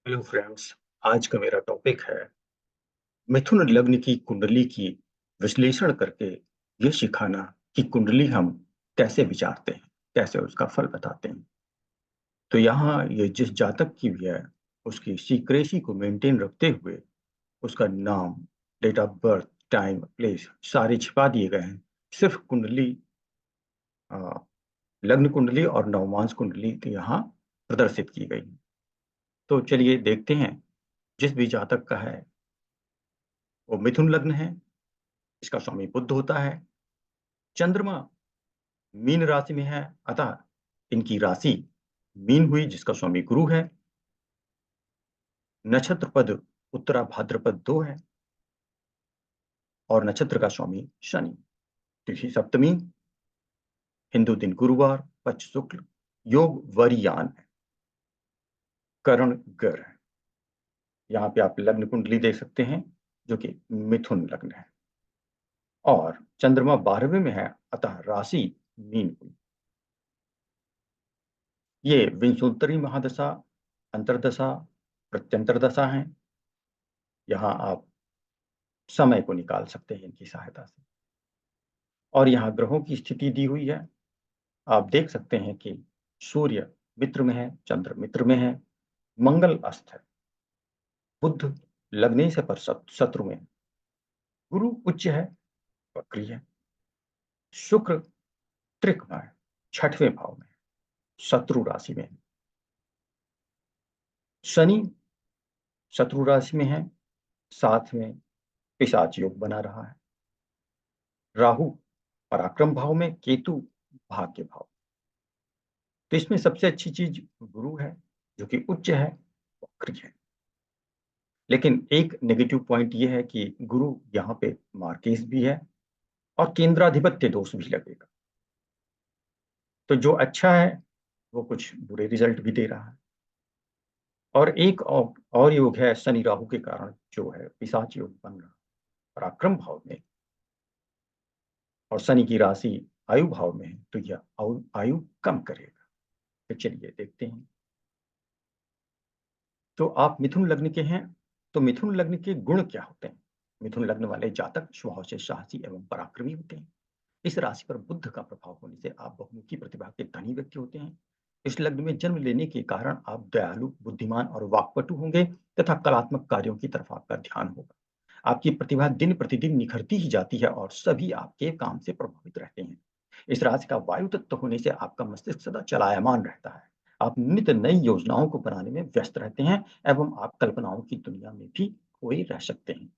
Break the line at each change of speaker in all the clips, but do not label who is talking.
Hello friends. आज का मेरा टॉपिक है मिथुन लग्न की कुंडली की विश्लेषण करके ये सिखाना कि कुंडली हम कैसे विचारते हैं, कैसे उसका फल बताते हैं। तो यहाँ ये जिस जातक की भी है, उसकी सीक्रेसी को मेंटेन रखते हुए उसका नाम, date of birth, time, place सारे छिपा दिए गए हैं। सिर्फ कुंडली, अ, लग्न कुंडली और नवमांश कुंडली की यहाँ प्रदर्शित की गई है। तो चलिए देखते हैं। जिस भी जातक का है वो मिथुन लग्न है, इसका स्वामी बुध होता है। चंद्रमा मीन राशि में है, अतः इनकी राशि मीन हुई, जिसका स्वामी गुरु है। नक्षत्र पद उत्तरा भाद्रपद 2 है और नक्षत्र का स्वामी शनि। तिथि सप्तमी, हिंदू दिन गुरुवार, पक्ष शुक्ल, योग वरियान है, करण गर है। यहाँ पे आप लग्न कुंडली देख सकते हैं जो कि मिथुन लग्न है और चंद्रमा 12वें में है, अतः राशि मीन हुई। ये विंशोत्तरी महादशा, अंतरदशा, प्रत्यंतर दशा है। यहाँ आप समय को निकाल सकते हैं इनकी सहायता से। और यहाँ ग्रहों की स्थिति दी हुई है। आप देख सकते हैं कि सूर्य मित्र में है, चंद्र मित्र में है, मंगल अस्त है, बुध लग्ने से पर शत्रु में है, गुरु उच्च है, वक्री है, शुक्र त्रिक में है, 6वें भाव में है, शत्रु राशि में है, शनि शत्रु राशि में है, साथ में पिशाच योग बना रहा है, राहु पराक्रम भाव में, केतु भाग्य भाव। तो इसमें सबसे अच्छी चीज गुरु है जो कि उच्च है, वक्री है। लेकिन एक नेगेटिव पॉइंट ये है कि गुरु यहाँ पे मार्केस भी है और केंद्राधिपत्य दोष भी लगेगा। तो जो अच्छा है वो कुछ बुरे रिजल्ट भी दे रहा है। और एक और योग है शनि राहु के कारण जो है पिशाच योग बन रहा, पराक्रम भाव में, और शनि की राशि आयु भाव में है, तो यह आयु कम करेगा। तो चलिए देखते हैं। तो आप मिथुन लग्न के हैं, तो मिथुन लग्न के गुण क्या होते हैं? मिथुन लग्न वाले जातक स्वभाव से साहसी एवं पराक्रमी होते हैं। इस राशि पर बुध का प्रभाव होने से आप बहुमुखी प्रतिभा के धनी व्यक्ति होते हैं। इस लग्न में जन्म लेने के कारण आप दयालु, बुद्धिमान और वाक्पटु होंगे तथा कलात्मक कार्यों की तरफ आपका ध्यान होगा। आपकी प्रतिभा दिन प्रतिदिन निखरती ही जाती है और सभी आपके काम से प्रभावित रहते हैं। इस राशि का वायु तत्व होने से आपका मस्तिष्क सदा चलायमान रहता है। आप नित्य नई योजनाओं को बनाने में व्यस्त रहते हैं एवं आप कल्पनाओं की दुनिया में भी खोए रह सकते हैं।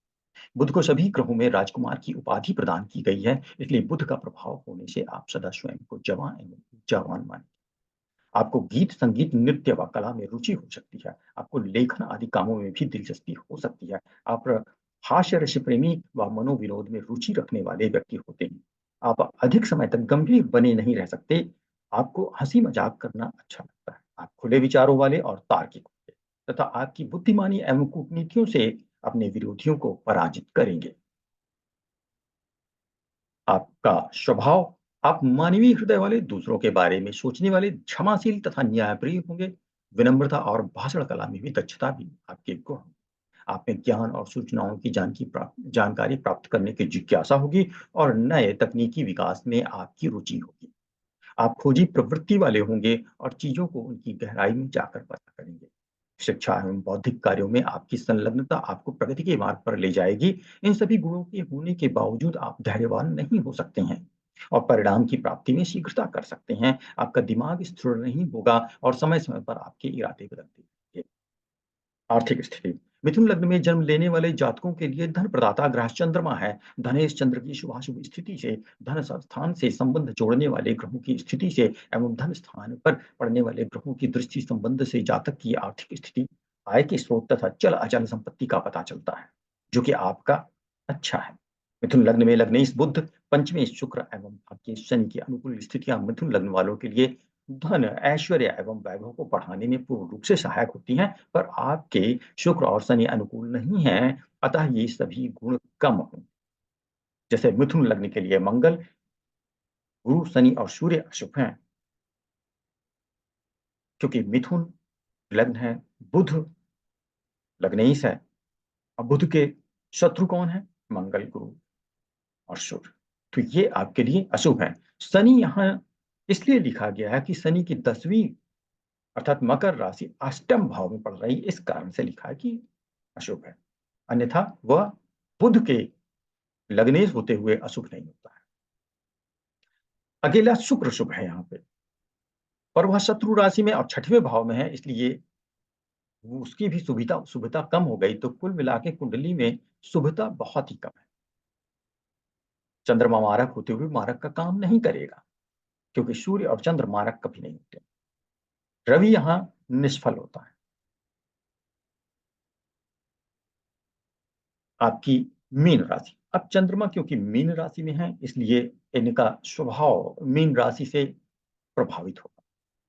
बुध को सभी ग्रहों में राजकुमार की उपाधि प्रदान की गई है, इसलिए बुध का प्रभाव होने से आप सदा स्वयं को जवान एवं ऊर्जावान मानें। आपको गीत, संगीत, नृत्य व कला में रुचि हो सकती है। आपको लेखन आदि कामों में भी दिलचस्पी हो सकती है। आप हास्य रस प्रेमी व मनोविनोद में रुचि रखने वाले व्यक्ति होते हैं। आप अधिक समय तक गंभीर बने नहीं रह सकते। आपको हंसी मजाक करना अच्छा लगता है। आप खुले विचारों वाले और तार्किक होते हैं तथा आपकी बुद्धिमानी एवं कूटनीतियों से अपने विरोधियों को पराजित करेंगे। आपका स्वभाव, आप मानवीय हृदय वाले, दूसरों के बारे में सोचने वाले, क्षमाशील तथा न्यायप्रिय होंगे। विनम्रता और भाषण कला में भी दक्षता भी आपके गुण होंगे। आप में ज्ञान और सूचनाओं की जानकारी प्राप्त करने की जिज्ञासा होगी और नए तकनीकी विकास में आपकी रुचि होगी। आप खोजी प्रवृत्ति वाले होंगे और चीजों को उनकी गहराई में जाकर पता करेंगे। शिक्षा एवं बौद्धिक कार्यों में आपकी संलग्नता आपको प्रगति के मार्ग पर ले जाएगी। इन सभी गुणों के होने के बावजूद आप धैर्यवान नहीं हो सकते हैं और परिणाम की प्राप्ति में शीघ्रता कर सकते हैं। आपका दिमाग स्थिर नहीं होगा और समय-समय पर आपके इरादे बदलते रहेंगे। आर्थिक स्थिति, मिथुन लग्न में जन्म लेने वाले जातकों के लिए धन प्रदाता ग्रह चंद्रमा है। धनेश चंद्र की शुभाशुभ स्थिति से, धन स्थान से संबंध जोड़ने वाले ग्रहों की स्थिति से एवं धन स्थान पर पड़ने वाले ग्रहों की दृष्टि संबंध से जातक की आर्थिक स्थिति, आय के स्रोत तथा चल अचल संपत्ति का पता चलता है, जो कि आपका अच्छा है। मिथुन लग्न में लग्नेश बुध, पंचमें शुक्र एवं भाग्य शनि की अनुकूल स्थितियां मिथुन लग्न वालों के लिए धन, ऐश्वर्य एवं वैभव को बढ़ाने में पूर्ण रूप से सहायक होती हैं, पर आपके शुक्र और शनि अनुकूल नहीं हैं, अतः ये सभी गुण कम हों। जैसे मिथुन लग्न के लिए मंगल, गुरु, शनि और सूर्य अशुभ हैं, क्योंकि मिथुन लग्न है बुध लग्नेश है। अब बुध के शत्रु कौन है? मंगल, गुरु और सूर्य। तो ये आपके लिए अशुभ है। शनि यहाँ इसलिए लिखा गया है कि शनि की 10वीं अर्थात मकर राशि अष्टम भाव में पड़ रही, इस कारण से लिखा है कि अशुभ है। अन्यथा वह बुध के लग्नेश होते हुए अशुभ नहीं होता है। अकेला शुक्र शुभ है यहाँ पे, पर वह शत्रु राशि में और 6वें भाव में है, इसलिए उसकी भी सुविधा शुभता कम हो गई। तो कुल मिला के कुंडली में शुभता बहुत ही कम है। चंद्रमा मारक होते हुए मारक का काम नहीं करेगा, क्योंकि सूर्य और चंद्र मारक कभी नहीं होते। रवि यहां निष्फल होता है। आपकी मीन राशि, अब चंद्रमा क्योंकि मीन राशि में है, इसलिए इनका स्वभाव मीन राशि से प्रभावित होगा।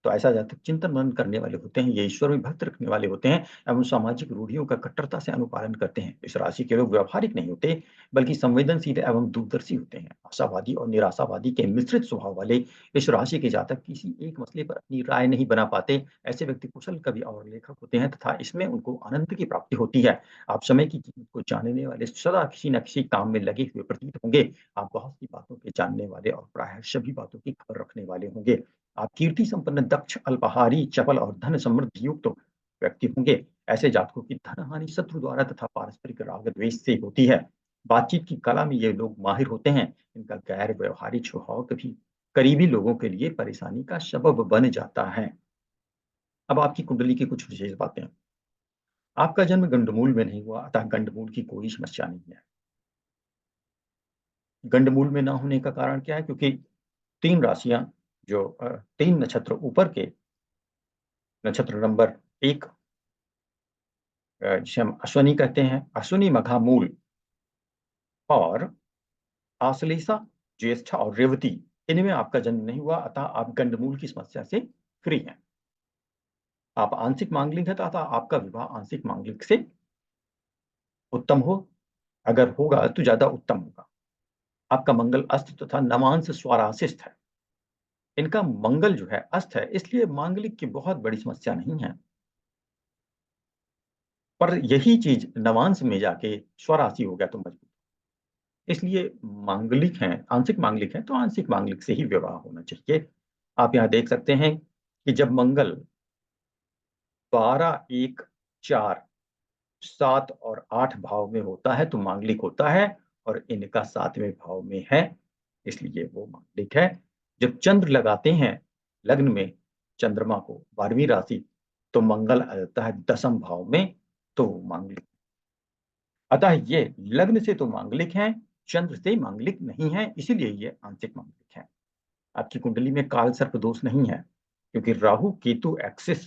तो ऐसा जातक चिंतन मनन करने वाले होते हैं, ये ईश्वर में भक्त रखने वाले होते हैं एवं सामाजिक रूढ़ियों का कट्टरता से अनुपालन करते हैं। इस राशि के लोग व्यावहारिक नहीं होते, बल्कि संवेदनशील एवं दूरदर्शी होते हैं। आशावादी और निराशावादी के मिश्रित स्वभाव वाले इस राशि के जातक किसी एक मसले पर अपनी राय नहीं बना पाते। ऐसे व्यक्ति कुशल कवि और लेखक होते हैं तथा इसमें उनको आनंद की प्राप्ति होती है। आप समय की कीमत को जानने वाले सदा किसी न किसी काम में लगे हुए प्रतीत होंगे। आप बहुत सी बातों के जानने वाले और प्रायः सभी बातों की खबर रखने वाले होंगे। आप कीर्ति संपन्न, दक्ष, अल्पाहारी, चपल और धन समृद्धि युक्त व्यक्ति होंगे। ऐसे जातकों की धन हानि शत्रु द्वारा तथा पारस्परिक राग द्वेष से होती है। बातचीत की कला में ये लोग माहिर होते हैं। इनका गैर व्यवहारिक स्वभाव कभी करीबी लोगों के लिए परेशानी का सबब बन जाता है। अब आपकी कुंडली की कुछ विशेष बातें। आपका जन्म गंडमूल में नहीं हुआ, अतः गंडमूल की कोई समस्या नहीं है। गंडमूल में ना होने का कारण क्या है? क्योंकि 3 राशियां जो 3 नक्षत्र ऊपर के नक्षत्र नंबर 1, जिसे हम अश्विनी कहते हैं, अश्विनी, मघा, मूल और आश्लेषा, ज्येष्ठा और रेवती, इनमें आपका जन्म नहीं हुआ, अतः आप गंडमूल की समस्या से फ्री हैं। आप आंशिक मांगलिक हैं, तथा आपका विवाह आंशिक मांगलिक से उत्तम हो, अगर होगा तो ज्यादा उत्तम होगा। आपका मंगल अस्त तथा नवांश स्वराशिष्ट है। इनका मंगल जो है अस्त है, इसलिए मांगलिक की बहुत बड़ी समस्या नहीं है। पर यही चीज नवांश में जाके स्वराशि हो गया तो मजबूत। इसलिए मांगलिक हैं, आंशिक मांगलिक हैं, तो आंशिक मांगलिक से ही विवाह होना चाहिए। आप यहाँ देख सकते हैं कि जब मंगल 12, 1, 4, 7 और 8 भाव में होता है तो मांगलिक होता है, और इनका 7वें भाव में है, इसलिए वो मांगलिक है। जब चंद्र लगाते हैं लग्न में चंद्रमा को 12वीं राशि, तो मंगल आ जाता है 10म भाव में, तो मांगलिक। अतः ये लग्न से तो मांगलिक हैं, चंद्र से मांगलिक नहीं है, इसीलिए ये आंशिक मांगलिक है। आपकी कुंडली में काल सर्प दोष नहीं है, क्योंकि राहु केतु एक्सिस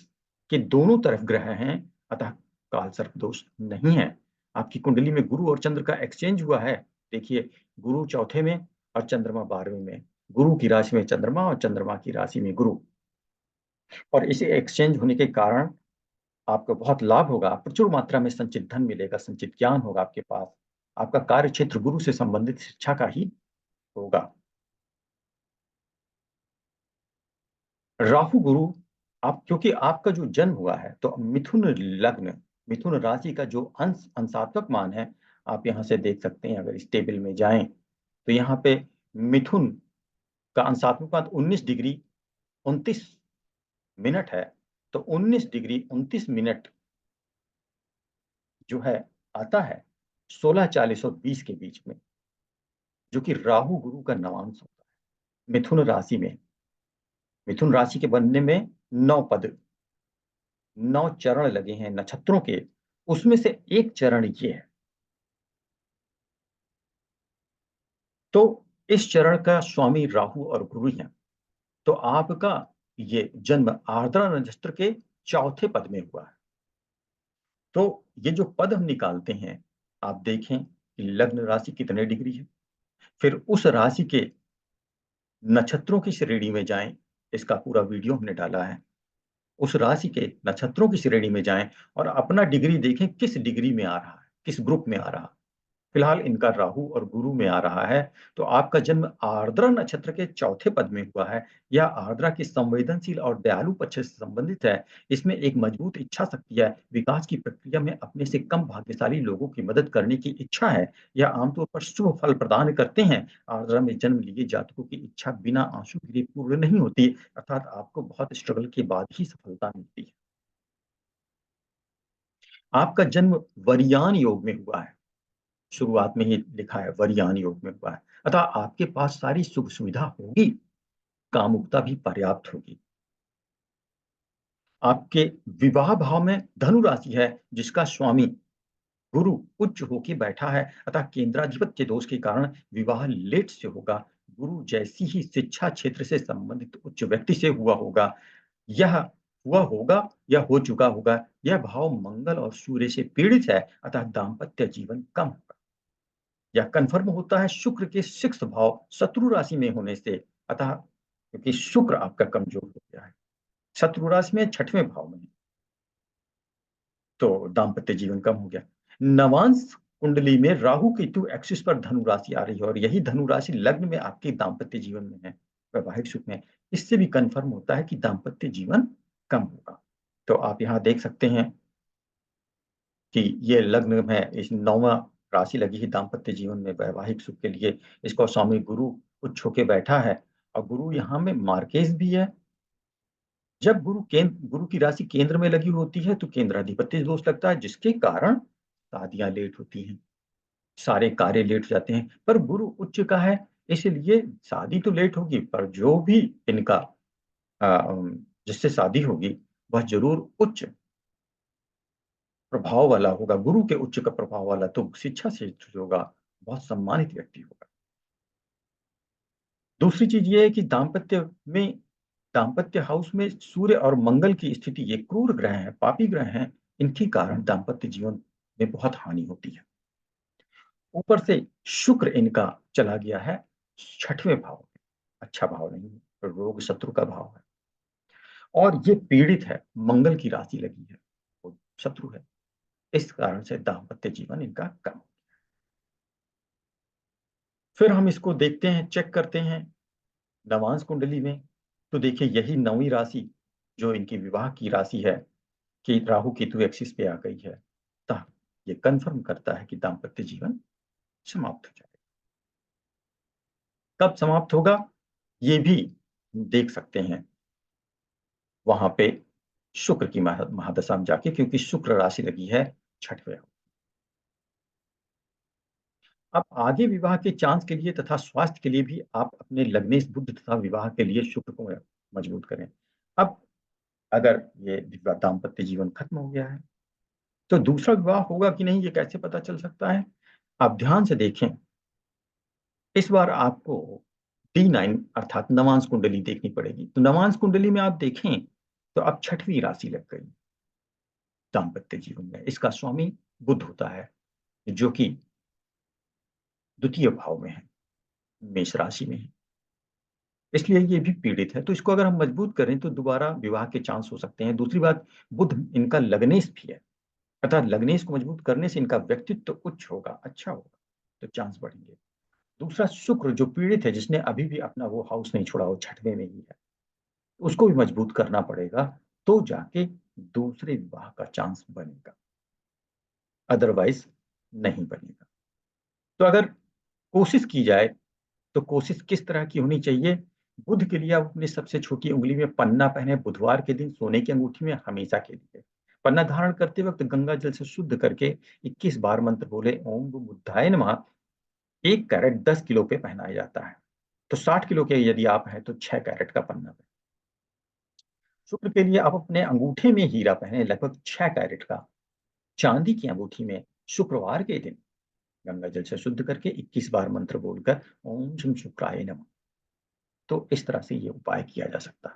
के दोनों तरफ ग्रह हैं, अतः काल सर्प दोष नहीं है। आपकी कुंडली में गुरु और चंद्र का एक्सचेंज हुआ है। देखिए, गुरु चौथे में और चंद्रमा 12वें में, गुरु की राशि में चंद्रमा और चंद्रमा की राशि में गुरु, और इसे एक्सचेंज होने के कारण आपको बहुत लाभ होगा। प्रचुर मात्रा में संचित धन मिलेगा, संचित ज्ञान होगा आपके पास। आपका कार्य क्षेत्र गुरु से संबंधित शिक्षा का ही होगा। राहु गुरु, आप क्योंकि आपका जो जन्म हुआ है तो मिथुन लग्न, मिथुन राशि का जो अंशात्मक मान है, आप यहाँ से देख सकते हैं। अगर इस टेबल में जाएं तो यहाँ पे मिथुन का अंशात्मक मान 19 डिग्री 29 मिनट है। तो 19 डिग्री 29 मिनट जो है आता है 16:40 और 20 के बीच में, जो कि राहु गुरु का नवांश होता है मिथुन राशि में। मिथुन राशि के बनने में 9 पद, 9 चरण लगे हैं नक्षत्रों के, उसमें से एक चरण ये है। तो इस चरण का स्वामी राहु और गुरु हैं। तो आपका ये जन्म आर्द्रा नक्षत्र के चौथे पद में हुआ है। तो ये जो पद हम निकालते हैं, आप देखें कि लग्न राशि कितने डिग्री है, फिर उस राशि के नक्षत्रों की श्रेणी में जाएं। इसका पूरा वीडियो हमने डाला है। उस राशि के नक्षत्रों की श्रेणी में जाएं और अपना डिग्री देखें किस डिग्री में आ रहा है, किस ग्रुप में आ रहा है। फिलहाल इनका राहु और गुरु में आ रहा है, तो आपका जन्म आर्द्रा नक्षत्र के चौथे पद में हुआ है। यह आर्द्रा की संवेदनशील और दयालु पक्ष से संबंधित है। इसमें एक मजबूत इच्छा शक्ति है, विकास की प्रक्रिया में अपने से कम भाग्यशाली लोगों की मदद करने की इच्छा है। यह आमतौर पर शुभ फल प्रदान करते हैं। आर्द्रा में जन्म लिए जातकों की इच्छा बिना आंसू गिरे पूर्ण नहीं होती, अर्थात आपको बहुत स्ट्रगल के बाद ही सफलता मिलती है। आपका जन्म वरयान योग में हुआ है। शुरुआत में ही लिखा है वरयान योग में हुआ है। अतः आपके पास सारी सुख सुविधा होगी, कामुकता भी पर्याप्त होगी। आपके विवाह भाव में धनु राशि है, जिसका स्वामी गुरु उच्च होके बैठा है, अतः केंद्राधिपत्य दोष के कारण विवाह लेट से होगा। गुरु जैसी ही शिक्षा क्षेत्र से संबंधित उच्च व्यक्ति से हुआ होगा। यह हुआ होगा या हो चुका होगा। यह भाव मंगल और सूर्य से पीड़ित है, अतः दाम्पत्य जीवन कम होगा। यह कन्फर्म होता है शुक्र के 6th भाव शत्रु राशि में होने से, अतः क्योंकि शुक्र आपका कमजोर हो गया है, शत्रु राशि में 6वें भाव में, तो दाम्पत्य जीवन कम हो गया। नवांश कुंडली में राहु केतु एक्सिस पर धनु राशि आ रही है और यही धनु राशि लग्न में आपके दाम्पत्य जीवन में है, वैवाहिक सुख में। इससे भी कन्फर्म होता है कि दाम्पत्य जीवन कम होगा। तो आप यहाँ देख सकते हैं कि ये लग्न में इस 9वां राशि लगी है दाम्पत्य जीवन में वैवाहिक सुख के लिए। इसको स्वामी गुरु उच्च होके बैठा है और गुरु यहाँ में मार्केज भी है। जब गुरु की राशि केंद्र में लगी होती है तो केंद्राधिपत्य दोष लगता है, जिसके कारण शादियां लेट होती हैं, सारे कार्य लेट हो जाते हैं। पर गुरु उच्च का है, इसलिए शादी तो लेट होगी, पर जो भी इनका जिससे शादी होगी वह जरूर उच्च प्रभाव वाला होगा, गुरु के उच्च का प्रभाव वाला, तो शिक्षा से होगा, बहुत सम्मानित व्यक्ति होगा। दूसरी चीज ये है कि दाम्पत्य हाउस में सूर्य और मंगल की स्थिति, ये क्रूर ग्रह हैं, पापी ग्रह हैं, इनके कारण दाम्पत्य जीवन में बहुत हानि होती है। ऊपर से शुक्र इनका चला गया है 6वें भाव में, अच्छा भाव नहीं है, रोग शत्रु का भाव है और ये पीड़ित है, मंगल की राशि लगी है, वो शत्रु है। इस कारण से दाम्पत्य जीवन इनका कम। फिर हम इसको देखते हैं, चेक करते हैं नवांश कुंडली में, तो देखिए यही 9वीं राशि जो इनकी विवाह की राशि है कि राहु केतु एक्सिस पे आ गई है, अतः ये कंफर्म करता है कि दाम्पत्य जीवन समाप्त हो जाएगा। कब समाप्त होगा ये भी देख सकते हैं वहां पे शुक्र की महादशा में जाके, क्योंकि शुक्र राशि लगी है 6वें। अब आगे विवाह के चांस के लिए तथा स्वास्थ्य के लिए भी आप अपने लग्नेश बुध तथा विवाह के लिए शुक्र को मजबूत करें। अब अगर ये दाम्पत्य जीवन खत्म हो गया है तो दूसरा विवाह होगा कि नहीं, ये कैसे पता चल सकता है? आप ध्यान से देखें, इस बार आपको D9 अर्थात नवांश कुंडली देखनी पड़ेगी। तो नवांश कुंडली में आप देखें तो अब 6वीं राशि लग गई दाम्पत्य जीवन में। इसका स्वामी बुध होता है, जो कि द्वितीय भाव में है, मेष राशि में है, इसलिए ये भी पीड़ित है। तो इसको अगर हम मजबूत करें तो दोबारा विवाह के चांस हो सकते हैं। दूसरी बात, बुध इनका लग्नेश भी है, अर्थात लग्नेश को मजबूत करने से इनका व्यक्तित्व उच्च होगा, अच्छा होगा, तो चांस बढ़ेंगे। दूसरा, शुक्र जो पीड़ित है, जिसने अभी भी अपना वो हाउस नहीं छोड़ा, वो 6वें में ही है, उसको भी मजबूत करना पड़ेगा, तो जाके दूसरे विवाह का चांस बनेगा, अदरवाइज नहीं बनेगा। तो अगर कोशिश की जाए तो कोशिश किस तरह की होनी चाहिए? बुध के लिए आप अपनी सबसे छोटी उंगली में पन्ना पहने, बुधवार के दिन सोने की अंगूठी में हमेशा के लिए। पन्ना धारण करते वक्त गंगा जल से शुद्ध करके 21 बार मंत्र बोले, ओम बुद्धाय नमः। 1 कैरेट 10 किलो पे पहनाया जाता है, तो 60 किलो के यदि आप हैं तो 6 कैरेट का पन्ना पहने। शुक्र के लिए आप अपने अंगूठे में हीरा पहने, लगभग 6 कैरेट का, चांदी की अंगूठी में शुक्रवार के दिन गंगा जल से शुद्ध करके 21 बार मंत्र बोलकर ओम शम शुक्राय नमः। तो इस तरह से ये उपाय किया जा सकता है।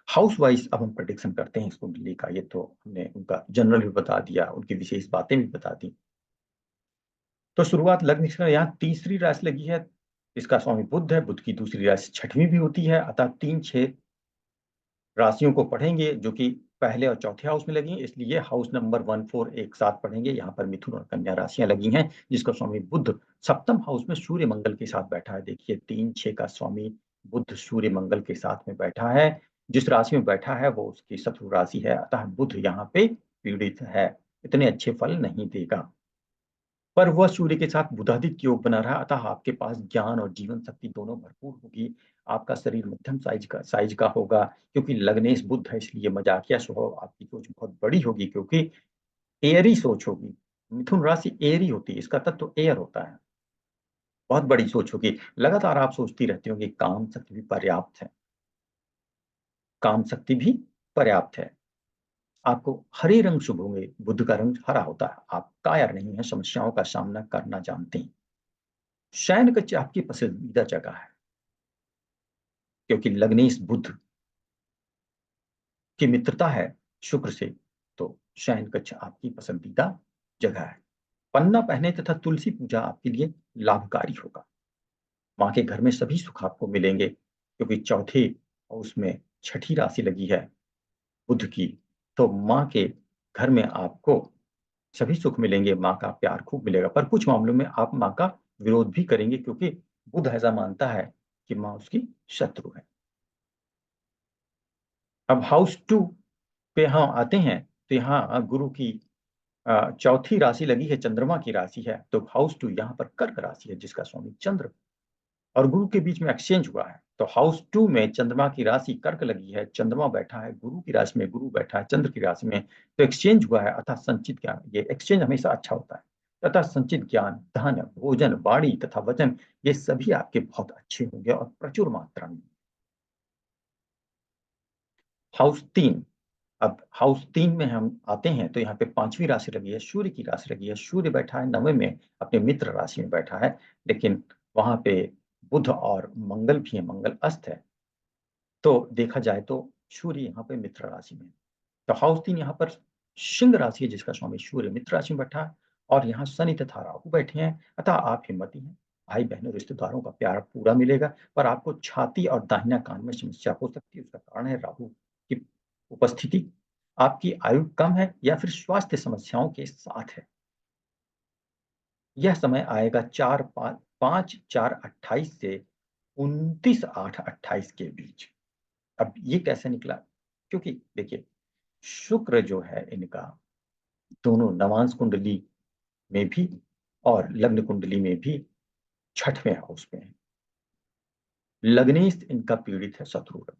हाउस वाइज अब हम प्रेडिक्शन करते हैं इस कुंडली का। ये तो हमने उनका जनरल भी बता दिया, उनकी विशेष बातें भी बता दी। तो शुरुआत लग्न से, यहाँ तीसरी राशि लगी है, इसका स्वामी बुध है। बुध की दूसरी राशि 6वीं भी होती है, अतः 3 6 राशियों को पढ़ेंगे जो कि पहले और चौथे हाउस में लगी हैं, इसलिए हाउस नंबर 1, 4 एक साथ पढ़ेंगे। यहाँ पर मिथुन और कन्या राशियाँ लगी हैं, जिसका स्वामी बुध सप्तम हाउस में सूर्य मंगल के साथ बैठा है। देखिए 3-6 का स्वामी बुध सूर्य मंगल के साथ में बैठा है। जिस राशि में बैठा है वो उसकी शत्रु राशि है, अतः बुध यहाँ पे पीड़ित है, इतने अच्छे फल नहीं देगा। पर वह सूर्य के साथ बुधादित्य योग बना रहा, अतः आपके पास ज्ञान और जीवन शक्ति दोनों भरपूर होगी। आपका शरीर मध्यम साइज का होगा, क्योंकि लग्नेश बुध है, इसलिए मजाकिया स्वभाव, आपकी सोच बहुत बड़ी होगी, क्योंकि एयरी सोच होगी। मिथुन राशि एयरी होती है, इसका तत्व एयर होता है। बहुत बड़ी सोच होगी, लगातार आप सोचती रहती होंगी। काम शक्ति भी पर्याप्त है, काम शक्ति भी पर्याप्त है। आपको हरे रंग शुभ होंगे, बुध का रंग हरा होता है। आप कायर नहीं है, समस्याओं का सामना करना जानते हैं। शयन कक्ष आपकी पसंदीदा जगह है, क्योंकि लग्नेश बुध की मित्रता है शुक्र से, तो शयन कक्ष आपकी पसंदीदा जगह है। पन्ना पहने तथा तुलसी पूजा आपके लिए लाभकारी होगा। माँ के घर में सभी सुख आपको मिलेंगे, क्योंकि चौथे हाउस में छठी राशि लगी है बुध की, तो माँ के घर में आपको सभी सुख मिलेंगे, माँ का प्यार खूब मिलेगा। पर कुछ मामलों में आप माँ का विरोध भी करेंगे, क्योंकि बुध ऐसा मानता है कि माँ उसकी शत्रु है। अब हाउस 2 पे यहाँ आते हैं, तो यहाँ गुरु की चौथी राशि लगी है, चंद्रमा की राशि है, तो हाउस 2 यहाँ पर कर्क राशि है, जिसका स्वामी चंद्र और गुरु के बीच में एक्सचेंज हुआ है। तो हाउस 2 में चंद्रमा की राशि कर्क लगी है, चंद्रमा बैठा है गुरु की राशि में, गुरु बैठा है चंद्र की राशि में, तो एक्सचेंज हुआ है। अतः संचित ज्ञान, ये एक्सचेंज हमेशा अच्छा होता है। तथा संचित ज्ञान, धन, भोजन, वाणी तथा वचन, ये सभी आपके बहुत अच्छे होंगे और प्रचुर मात्रा में। हाउस 3, अब हाउस 3 में हम आते हैं, तो यहाँ पे 5वीं राशि लगी है, सूर्य की राशि लगी है। सूर्य बैठा है 9वें में, अपने मित्र राशि में बैठा है, लेकिन वहां पे बुध और मंगल भी है, मंगल अस्त है। तो देखा जाए तो सूर्य यहाँ पे मित्र राशि में, तो हाउस 3 यहाँ पर सिंह राशि है, जिसका स्वामी सूर्य मित्र राशि में बैठा है, और यहाँ शनि तथा राहु बैठे हैं। अतः आप हिम्मती हैं, भाई बहनों रिश्तेदारों का प्यार पूरा मिलेगा, पर आपको छाती और दाहिना कान में समस्या हो सकती है। उसका कारण है राहु की उपस्थिति। आपकी आयु कम है या फिर स्वास्थ्य समस्याओं के साथ है। यह समय आएगा 5/4/28 से 29/8/28 के बीच। अब ये कैसे निकला? क्योंकि देखिए, शुक्र जो है इनका दोनों नवांश कुंडली में भी और लग्न कुंडली में भी 6वें हाउस में है। लग्नेश इनका पीड़ित है शत्रु रंग,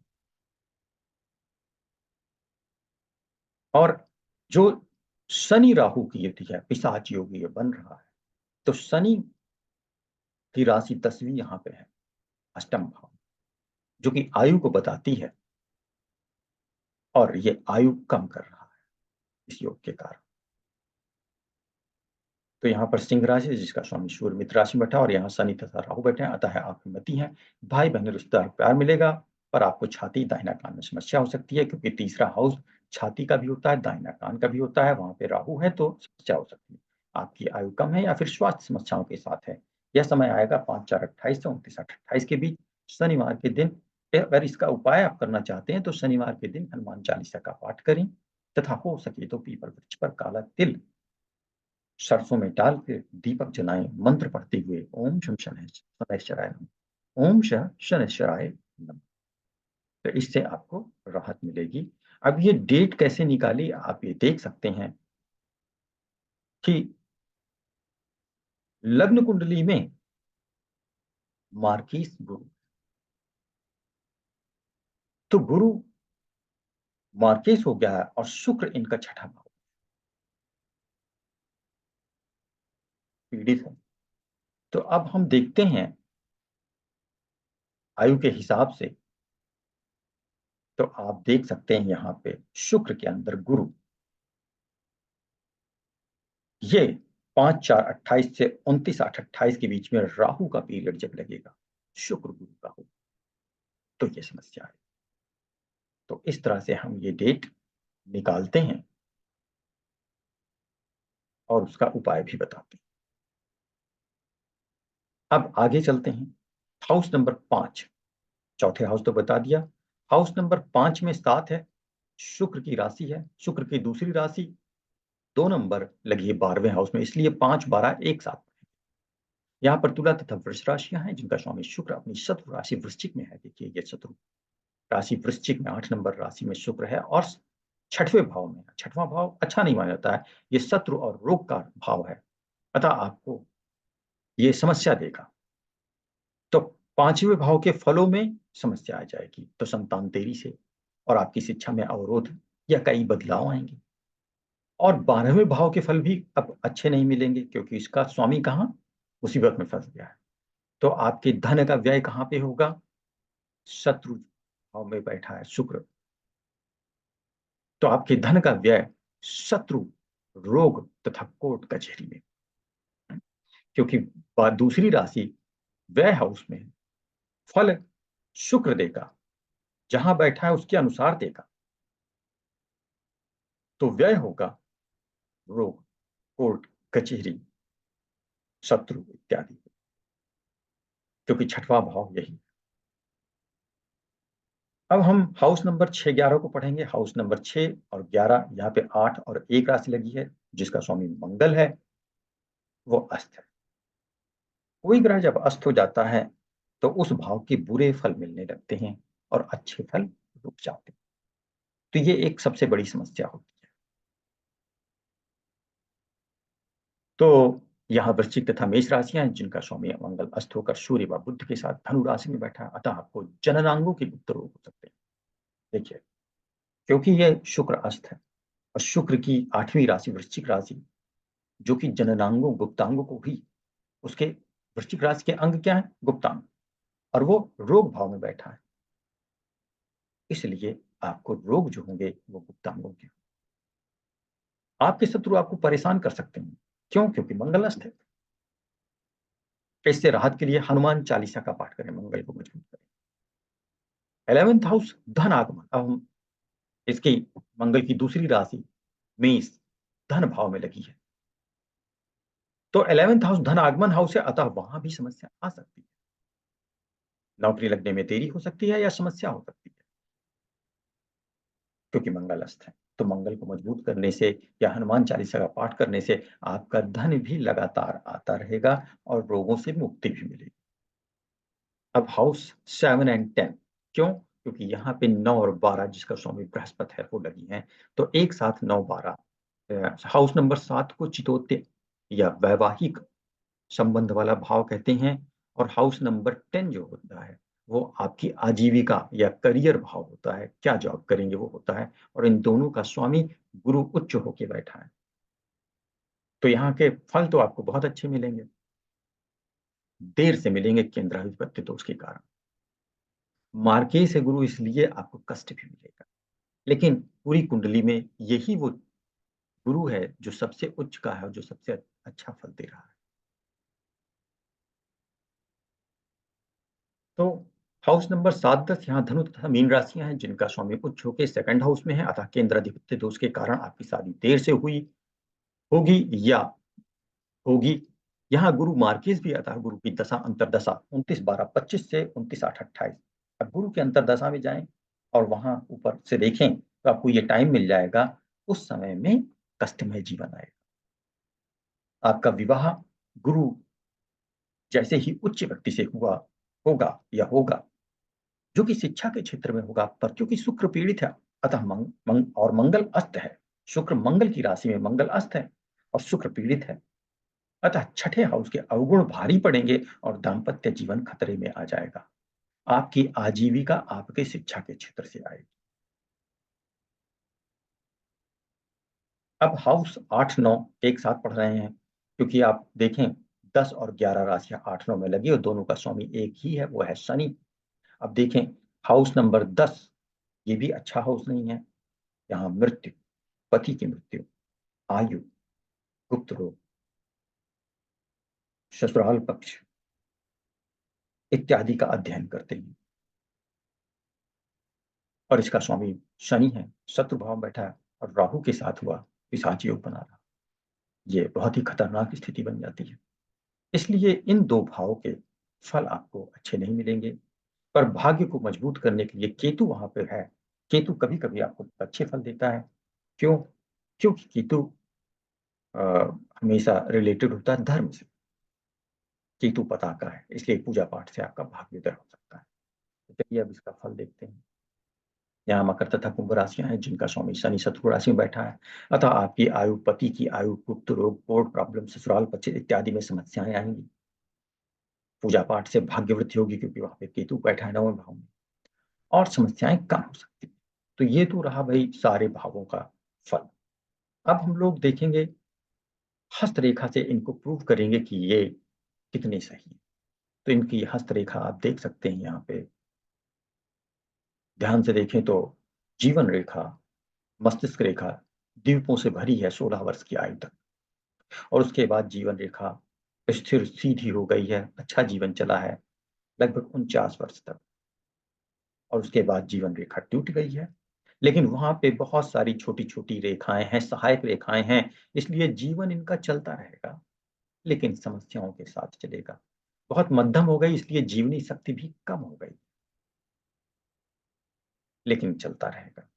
और जो शनि राहु की युति है, पिशाच योग ये बन रहा है। तो शनि की राशि 10वीं यहाँ पे है, अष्टम भाव, जो कि आयु को बताती है, और ये आयु कम कर रहा है इस योग के कारण। तो यहाँ पर सिंह राशि है, जिसका स्वामी सूर्य मित्र राशि में बैठा, और यहाँ शनि तथा राहु बैठे हैं, अतः आप हिम्मती हैं। भाई बहन रिश्तेदार प्यार मिलेगा, पर आपको छाती दाहिना कान में समस्या हो सकती है, क्योंकि तीसरा हाउस छाती का भी होता है, दाहिना कान का भी होता है, वहां पे राहु है, तो समस्या हो सकती है। आपकी आयु कम है या फिर स्वास्थ्य समस्याओं के साथ है। यह समय आएगा 5/4/28 से 29/8/28 के बीच, शनिवार के दिन। अगर इसका उपाय आप करना चाहते हैं, तो शनिवार के दिन हनुमान चालीसा का पाठ करें, तथा हो सके तो पीपल वृक्ष पर काला तिल सरसों में डाल के दीपक जलाएं, मंत्र पढ़ते हुए ओम शम शनैश्चराय नमः, ओम शनैश्चराय नमः। तो इससे आपको राहत मिलेगी। अब ये डेट कैसे निकाली, आप ये देख सकते हैं कि लग्न कुंडली में मार्कीस गुरु, तो गुरु मार्केस हो गया है, और शुक्र इनका छठा भाव पीड़ित है। तो अब हम देखते हैं आयु के हिसाब से, तो आप देख सकते हैं यहाँ पे शुक्र के अंदर गुरु, ये 5/4/28 से 29/8/28 के बीच में राहु का पीरियड जब लगेगा, शुक्र गुरु का हो, तो ये समस्या है। तो इस तरह से हम ये डेट निकालते हैं और उसका उपाय भी बताते हैं। अब आगे चलते हैं। हाउस नंबर 5, चौथे हाउस तो बता दिया। हाउस नंबर 5 में 7 है, शुक्र की राशि है, शुक्र की दूसरी राशि 2 नंबर लगी है 12वें हाउस में, इसलिए 5, 12 एक साथ। यहाँ पर तुला तथा वृष राशियाँ हैं जिनका स्वामी शुक्र अपनी शत्रु राशि वृश्चिक में है। देखिए ये शत्रु राशि वृश्चिक में 8 नंबर राशि में शुक्र है और 6वें भाव में है। 6वां भाव अच्छा नहीं माना जाता है, ये शत्रु और रोग का भाव है, अतः आपको ये समस्या देगा। तो 5वें भाव के फलों में समस्या आ जाएगी, तो संतान देरी से और आपकी शिक्षा में अवरोध या कई बदलाव आएँगे। और 12वें भाव के फल भी अब अच्छे नहीं मिलेंगे क्योंकि इसका स्वामी कहाँ? मुसीबत में फँस गया है। तो आपके धन का व्यय कहाँ पे होगा? शत्रु भाव में बैठा है शुक्र। तो आपके धन का व्यय शत्रु, रोग तथा कोर्ट कचहरी में। क्योंकि दूसरी राशि व्यय हाउस में है। फल शुक्र देगा, जहां बैठा है उसके अनुसार देगा। तो व्यय होगा रोग, कोर्ट कचहरी, शत्रु इत्यादि, क्योंकि 6वां भाव यही है। अब हम हाउस नंबर 6, 11 को पढ़ेंगे। हाउस नंबर 6 और 11, यहाँ पे 8 और 1 राशि लगी है, जिसका स्वामी मंगल है, वो अस्त है। कोई ग्रह जब अस्त हो जाता है, तो उस भाव के बुरे फल मिलने लगते हैं और अच्छे फल रुक जाते हैं। तो ये एक सबसे बड़ी समस्या होती है। तो यहाँ वृश्चिक तथा मेष राशियां हैं, जिनका स्वामी मंगल अस्त होकर सूर्य व बुध के साथ धनु राशि में बैठा है, अतः आपको जननांगों के गुप्त रोग हो सकते हैं। देखिए, क्योंकि ये शुक्र अस्त है और शुक्र की 8वीं राशि वृश्चिक राशि, जो कि जननांगों गुप्तांगों को भी उसके वृश्चिक राशि के अंग क्या है? गुप्तांग, और वो रोग भाव में बैठा है। इसलिए आपको रोग जो होंगे वो गुप्तांगों के। आपके शत्रु आपको परेशान कर सकते हैं। क्यों? क्योंकि मंगल अस्त है। इससे राहत के लिए हनुमान चालीसा का पाठ करें, मंगल को मजबूत करें। 11th हाउस धन आगमन। अब हम इसकी मंगल की दूसरी राशि मेष धन भाव में लगी है। तो 11th हाउस धन आगमन हाउस है, अतः वहां भी समस्या आ सकती है। नौकरी लगने में देरी हो सकती है या समस्या हो सकती है, क्योंकि मंगल अस्त है। तो मंगल को मजबूत करने से या हनुमान चालीसा का पाठ करने से आपका धन भी लगातार आता रहेगा और रोगों से मुक्ति भी मिलेगी। अब हाउस 7 एंड 10 क्यों? क्योंकि यहाँ पे 9 और 12 जिसका स्वामी बृहस्पति है वो लगी हैं। तो एक साथ 9, 12 हाउस नंबर 7 को चितौत्य या वैवाहिक संबंध वाला भाव कहते हैं और हाउस नंबर 10 जो होता है वो आपकी आजीविका या करियर भाव होता है, क्या जॉब करेंगे वो होता है, और इन दोनों का स्वामी गुरु उच्च होके बैठा है। तो यहाँ के फल तो आपको बहुत अच्छे मिलेंगे, देर से मिलेंगे केंद्राधिपत्य दोष के कारण। मार्के से गुरु इसलिए आपको कष्ट भी मिलेगा, लेकिन पूरी कुंडली में यही वो गुरु है जो सबसे उच्च का है और जो सबसे अच्छा फल दे रहा है। तो हाउस नंबर 7, 10 यहाँ धनु तथा मीन राशियां हैं, जिनका स्वामी उच्च होके सेकंड हाउस में है, अतः केंद्राधिपत्य दोष के कारण आपकी शादी देर से हुई होगी या होगी। यहाँ गुरु मार्केज भी आता है, गुरु की दशा अंतरदशा 29, 12, 25 से 29, 8, 28। अब गुरु की अंतरदशा में जाएं और वहां ऊपर से देखें तो आपको ये टाइम मिल जाएगा, उस समय में कष्टमय जीवन आएगा। आपका विवाह गुरु जैसे ही उच्च व्यक्ति से हुआ होगा या होगा, जो कि शिक्षा के क्षेत्र में होगा, पर क्योंकि शुक्र पीड़ित है, अतः और मंगल अस्त है। शुक्र मंगल की राशि में मंगल अस्त है और शुक्र पीड़ित है, अतः 6ठे हाउस के अवगुण भारी पड़ेंगे और दाम्पत्य जीवन खतरे में आ जाएगा। आपकी आजीविका आपके शिक्षा के क्षेत्र से आएगी। अब हाउस 8, 9 एक साथ पढ़ रहे हैं, क्योंकि आप देखें 10 और 11 राशियां 8, 9 में लगी और दोनों का स्वामी एक ही है, वो है शनि। अब देखें हाउस नंबर 10, ये भी अच्छा हाउस नहीं है। यहाँ मृत्यु, पति की मृत्यु, आयु, गुप्त रोग, ससुराल पक्ष इत्यादि का अध्ययन करते हैं। और इसका स्वामी शनि है, शत्रु भाव में बैठा है और राहु के साथ हुआ पिशाच योग बना रहा। ये बहुत ही खतरनाक स्थिति बन जाती है। इसलिए इन दो भावों के फल आपको अच्छे नहीं मिलेंगे, पर भाग्य को मजबूत करने के लिए केतु वहां पर है, केतु कभी-कभी आपको अच्छे फल देता है। क्यों? क्योंकि केतु अ, हमेशा रिलेटेड होता है धर्म से। केतु पताका है, इसलिए पूजा-पाठ से आपका भाग्योदय हो सकता है। तो चलिए अब इसका फल देखते हैं। यहाँ मकर तथा कुंभ राशियाँ हैं जिनका स्वामी शनि शत्रु राशि में बैठा है। अतः आपकी आयु, पति की आयु, गुप्त रोग, कोर्ट प्रॉब्लम, ससुराल पक्ष इत्यादि में समस्याएँ आएँगी। पूजा-पाठ से भाग्य वृद्धि होगी क्योंकि वहाँ पे केतु बैठा है 9वें भाव में और समस्याएँ कम हो सकती हैं। तो ये तो रहा भई सारे भावों का फल। अब हम लोग देखेंगे हस्तरेखा से इनको प्रूव करेंगे कि ये कितने सही हैं। तो इनकी हस्तरेखा आप देख सकते हैं यहाँ पे। ध्यान से देखें तो जीवन रेखा, मस्तिष्क रेखा द्वीपों से भरी है 16 वर्ष की आयु तक और उसके बाद जीवन रेखा स्थिर सीधी हो गई है, अच्छा जीवन चला है लगभग 49 वर्ष तक और उसके बाद जीवन रेखा टूट गई है। लेकिन वहाँ पे बहुत सारी छोटी-छोटी रेखाएँ हैं, सहायक रेखाएँ हैं, इसलिए जीवन इनका चलता रहेगा, लेकिन समस्याओं के साथ चलेगा। बहुत मध्यम हो गई इसलिए जीवनी शक्ति भी कम हो गई, लेकिन चलता रहेगा।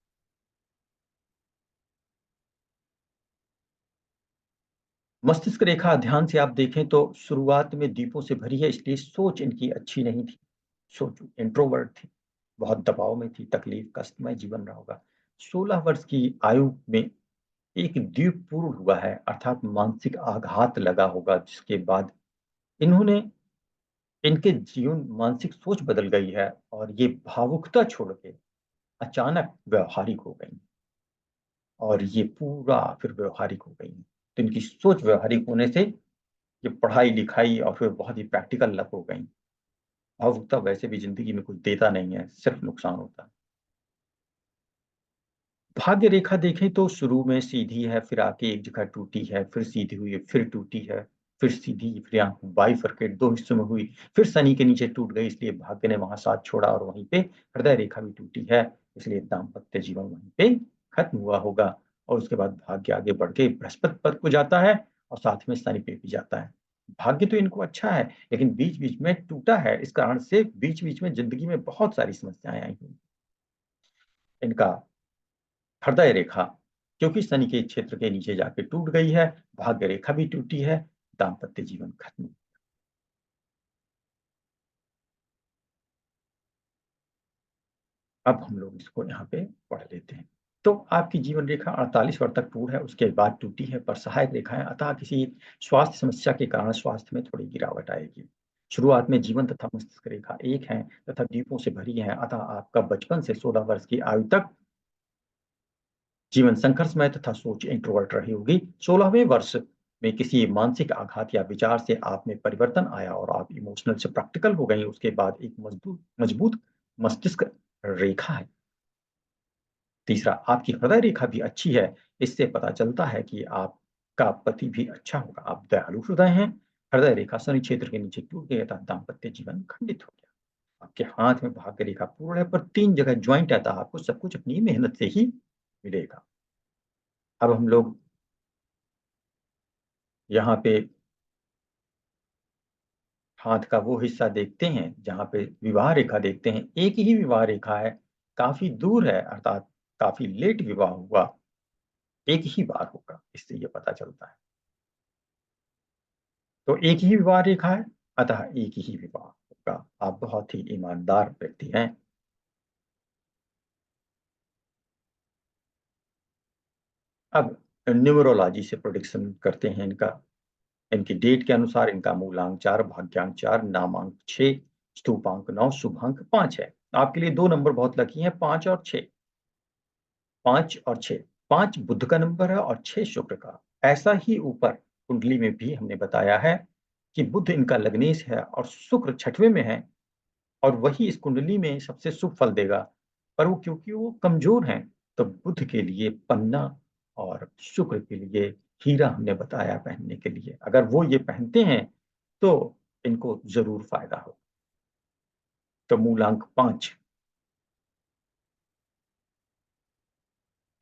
मस्तिष्क रेखा ध्यान से आप देखें तो शुरुआत में द्वीपों से भरी है इसलिए सोच इनकी अच्छी नहीं थी। सोच इंट्रोवर्ट थी, बहुत दबाव में थी, तकलीफ कष्टमय जीवन रहा होगा। 16 वर्ष की आयु में एक द्वीप पूर्ण हुआ है अर्थात मानसिक आघात लगा होगा जिसके बाद इन्होंने इनके जीवन मानसिक सोच बदल गई है और ये भावुकता छोड़ के अचानक व्यावहारिक हो गई और ये पूरा फिर व्यावहारिक हो गई। तो इनकी सोच व्यावहारिक होने से ये पढ़ाई-लिखाई और फिर बहुत ही प्रैक्टिकल लग हो गई। भावुकता वैसे भी ज़िंदगी में कुछ देता नहीं है, सिर्फ़ नुकसान होता है। भाग्य रेखा देखें तो शुरू में सीधी है, फिर आके एक जगह टूटी है, फिर सीधी हुई है, फिर टूटी है, फिर सीधी, फिर यहाँ बाइफरकेट 2 हिस्सों में हुई, फिर शनि के नीचे टूट गई इसलिए भाग्य ने वहाँ साथ छोड़ा और वहीं पे हृदय रेखा भी टूटी है, इसलिए दाम्पत्य जीवन वहीं पे खत्म हुआ होगा और उसके बाद भाग्य आगे बढ़ के बृहस्पति पद को जाता है और साथ में शनि पे भी जाता है। भाग्य तो इनको अच्छा है, लेकिन बीच-बीच में टूटा है, इस कारण से बीच-बीच में ज़िंदगी में बहुत सारी समस्याएँ आई हुई। इनका हृदय रेखा क्योंकि शनि के क्षेत्र के नीचे जाके टूट गई है, भाग्य रेखा भी टूटी है, दाम्पत्य जीवन खत्म। अब हम लोग इसको यहाँ पे पढ़ लेते हैं। तो आपकी जीवन रेखा 48 वर्ष तक पूर्ण है, उसके बाद टूटी है पर सहायक रेखाएँ अतः किसी स्वास्थ्य समस्या के कारण स्वास्थ्य में थोड़ी गिरावट आएगी। शुरुआत में जीवन तथा मस्तिष्क रेखा एक हैं तथा द्वीपों से भरी हैं अतः आपका बचपन से 16 वर्ष की आयु तक जीवन संघर्षमय तथा सोच इंट्रोवर्ट रही होगी। 16वें वर्ष में किसी मानसिक आघात या विचार से आप में परिवर्तन आया और आप इमोशनल से प्रैक्टिकल हो गई। उसके बाद एक मजबूत मजबूत मस्तिष्क रेखा है। तीसरा, आपकी हृदय रेखा भी अच्छी है। इससे पता चलता है कि आपका पति भी अच्छा होगा। आप दयालु हृदय हैं। हृदय रेखा शनि क्षेत्र के नीचे टूट गई अतः दाम्पत्य जीवन खंडित हो गया। आपके हाथ में भाग्य रेखा पूर्ण है पर 3 जगह जॉइंट है अतः आपको सब कुछ अपनी मेहनत से ही मिलेगा। अब हम लोग यहाँ पे हाथ का वो हिस्सा देखते हैं, जहाँ पे विवाह रेखा देखते हैं, एक ही विवाह रेखा है, काफ़ी दूर है अर्थात काफ़ी लेट विवाह हुआ, एक ही बार होगा, इससे ये पता चलता है। तो एक ही विवाह रेखा है, अतः एक ही विवाह होगा। आप बहुत ही ईमानदार व्यक्ति हैं। अब न्यूमरोलॉजी से प्रेडिक्शन करते हैं इनका। इनकी डेट के अनुसार इनका मूलांक 4, भाग्यांक 4, नामांक 6, स्तूपांक 9, शुभांक 5 है। आपके लिए 2 नंबर बहुत लकी हैं, 5 और 6। 5 और 6, 5 बुध का नंबर है और 6 शुक्र का। ऐसा ही ऊपर कुंडली में भी हमने बताया है कि बुध इनका लग्नेश है और शुक्र 6वें में है और वही इस कुंडली में सबसे शुभ फल देगा। पर वो क्योंकि वो कमज़ोर हैं, तो बुध के लिए पन्ना और शुक्र के लिए हीरा हमने बताया पहनने के लिए। अगर वो ये पहनते हैं, तो इनको ज़रूर फ़ायदा हो। तो मूलांक 5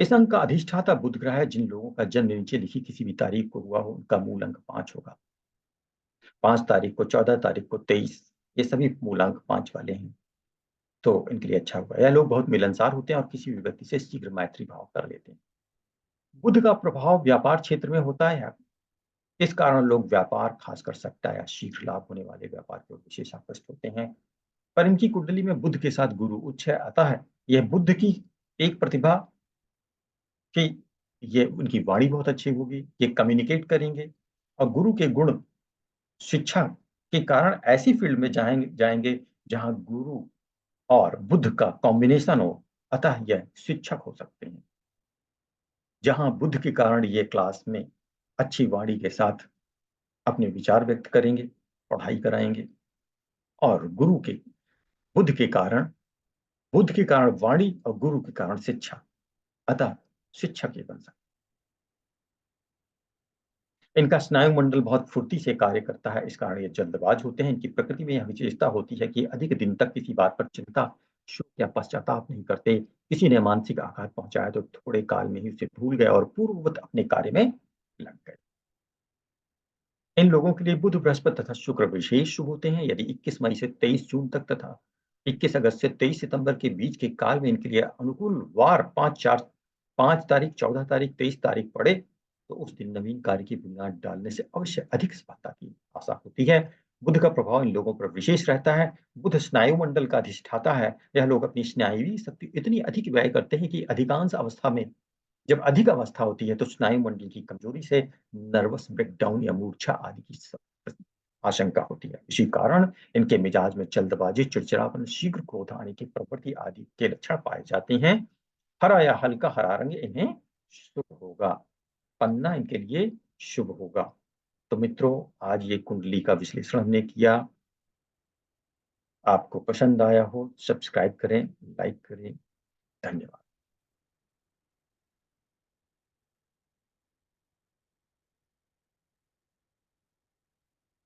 इस अंक का अधिष्ठाता बुध ग्रह है। जिन लोगों का जन्म नीचे लिखी किसी भी तारीख को हुआ हो, उनका मूल अंक 5 होगा। 5 तारीख को, 14 तारीख को, 23 ये सभी मूलांक 5 वाले हैं। तो इनके लिए अच्छा होगा। यह लोग बहुत मिलनसार होते हैं और किसी भी व्यक्ति से शीघ्र मैत्री भाव कर लेते हैं। बुध का प्रभाव व्यापार क्षेत्र में होता है। इस कारण लोग व्यापार, खासकर सट्टा या शीघ्र लाभ होने वाले व्यापार की ओर विशेष आकर्षित होते हैं। पर इनकी कुंडली में बुध के साथ गुरु उच्च है, अतः यह बुध की एक प्रतिभा कि ये उनकी वाणी बहुत अच्छी होगी, ये कम्युनिकेट करेंगे और गुरु के गुण शिक्षा के कारण ऐसी फील्ड में जाएँगे जहाँ गुरु और बुध का कॉम्बिनेशन हो, अतः यह शिक्षक हो सकते हैं। जहाँ बुध के कारण ये क्लास में अच्छी वाणी के साथ अपने विचार व्यक्त करेंगे, पढ़ाई कराएँगे और बुध के कारण वाणी और गुरु के कारण शिक्षा, अतः शिक्षक ये बन सकते हैं। इनका स्नायु मंडल बहुत फुर्ती से कार्य करता है, इस कारण ये जल्दबाज होते हैं। इनकी प्रकृति में यह विशेषता होती है कि अधिक दिन तक किसी बात पर चिंता, शोक या पश्चाताप नहीं करते। किसी ने मानसिक आघात पहुँचाया तो थोड़े काल में ही उसे भूल गए और पूर्ववत अपने कार्य में लग गए। इन लोगों के लिए बुध, बृहस्पति तथा शुक्र विशेष शुभ होते हैं। यदि 21 मई से 23 जून तक तथा 21 अगस्त से 23 सितंबर के बीच के काल में इनके लिए अनुकूल वार 5 तारीख, 14 तारीख, 23 तारीख पड़े, तो उस दिन नवीन कार्य की बुनियाद डालने से अवश्य अधिक सफलता की आशा होती है। बुध का प्रभाव इन लोगों पर विशेष रहता है। बुध स्नायु मंडल का अधिष्ठाता है। यह लोग अपनी स्नायुवी शक्ति इतनी अधिक व्यय करते हैं कि अधिकांश अवस्था में जब अधिक अवस्था होती है तो स्नायु मंडल की कमजोरी से नर्वस ब्रेकडाउन या मूर्छा आदि की आशंका होती है। इसी कारण इनके मिजाज में जल्दबाजी, चिड़चिड़ापन, शीघ्र क्रोध आने की प्रवृत्ति आदि के लक्षण पाए जाते हैं। हरा या हल्का हरा रंग इन्हें शुभ होगा। पन्ना इनके लिए शुभ होगा। तो मित्रों, आज ये कुंडली का विश्लेषण हमने किया। आपको पसंद आया हो, सब्सक्राइब करें, लाइक करें। धन्यवाद।